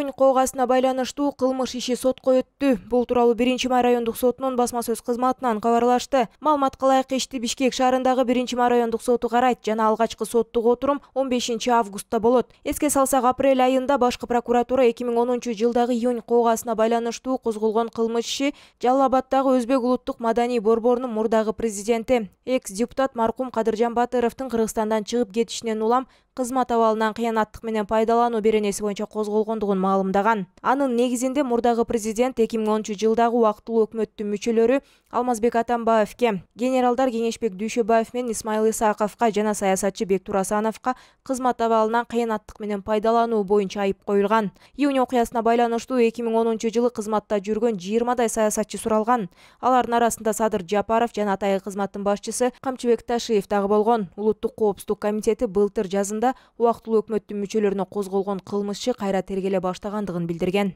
Июнь кооғасына байланыштуу кылмыш иши сотко өттү. Бул тууралуу 1-май райондук сотунун басма сөз кызматынан кабарлашты. Маалыматка ылайык ишти Бишкек шаарындагы 1-май райондук соту карайт жана алгачкы соттук отурум 15-августта болот. Эске салсак, апрель айында башкы прокуратура 2010-жылдагы июнь кооғасына байланыштуу козголгон кылмыш иши Жалал Абаддагы Өзбек улуттук маданий борборунун мурдагы президенти, экс-депутат маркум Кадыржан Батыровдун Кыргызстандан чыгып кетишинен улам кызмат абалынан кыянаттык менен пайдалануу беренеси боюнча козголгондугун маалымдаган. Анын негизинде мурдагы президент 2010-жылдагы убактылуу өкмөттүн мүчөлөрү Алмазбек Атамбаевке, генералдар Кеңешбек Дүйшөбаев менен Исмаил Исаковго жана саясатчы Бектур Асановго кызмат абалынан кыянаттык менен пайдалануу боюнча айып коюлган. Июнь окуясына байланыштуу 2010-жылы кызматта жүргөн 20 саясатчы суралган. Алардын арасында Садыр Жапаров жана атайын кызматтын башчысы Камчыбек Ташиев дагы болгон. Улуттук коопсуздук комитети былтыр жазында убактылуу өкмөттүн мүчөлөрүнө козголгон кылмышчы кайра тергеле баштагандыгын билдирген.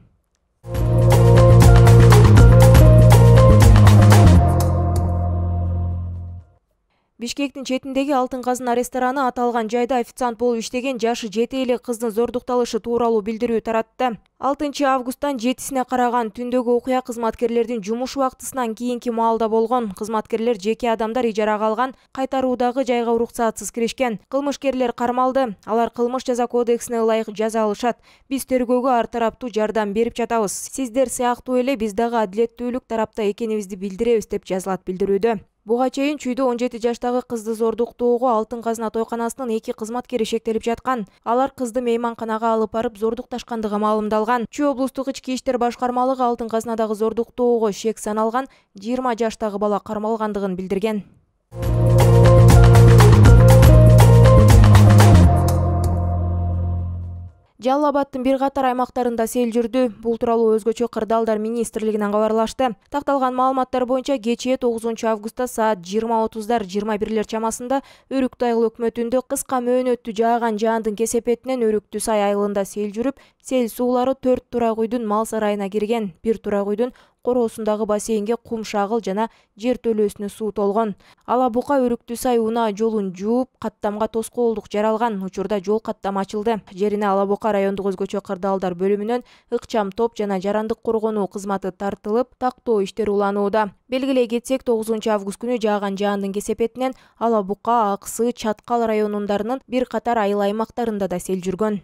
Бишкектин четиндеги Алтын казына рестораны аталган жайда официант болуп иштеген жашы 7 эле кыздын зордукталышы тууралуу билдирүү таратты. 6-августтан 7-сине караган түндөгү окуя кызматкерлердин жумуш убактысынан кийинки маалда болгон. Кызматкерлер жеке адамдар ижарага алган кайтаруудагы жайга уруксатсыз киришкен. Кылмышкерлер кармалды. Алар кылмыш жаза кодексине ылайык жаза алышат. Биз тергөөгө ар тараптуу жардам берип жатабыз. Сиздер сыяктуу эле биз дагы адилеттүүлүк тарапта экенибизди билдиребиз деп жазылат билдирүүдө. Буга чейин чүйдө 17 жаштагы кызды зордуктоого Алтын казына тойканасынын 2 кызматкери шектелип жаткан. Алар кызды мейманканага алып барып зордукташкандыгы маалымдалган. Чүй облустук ички иштер башкармалыгы Алтын казынадагы зордуктоого шек саналган 20 жаштагы бала кармалгандыгын билдирген. Жалал Абаддын бир катар аймактарында сел жүрдү. Бул тууралуу өзгөчө кырдаалдар министрлигинен кабарлашты. Такталган маалыматтар боюнча кечээ 9-августта саат 20:30-21 чамасында Өрүктү айыл өкмөтүндө кыска мөөнөттүү жааган жаандын кесепетинен Өрүктү сай айылында сел жүрүп, сел суулары 4 турак үйдүн мал сарайына кирген. Бир турак үйдүн короосундагы бассейнге кум шагыл жана жер төлөөсүнө суу толгон. Ала бука Өрүктү сай унаа жолун жууп, каттамга тоскоолдук жаралган. Учурда жол каттам ачылды. Жерине Ала бука райондук өзгөчө кырдаалдар бөлүмүнөн ыкчам топ жана жарандык коргонуу кызматы тартылып, тактоо иштери уланууда. Белгилей кетсек, 9-август күнү жааган жаандын кесепетинен Ала бука, Аксы, Чаткал районундарынын бир катар айыл аймактарында да сел жүргөн.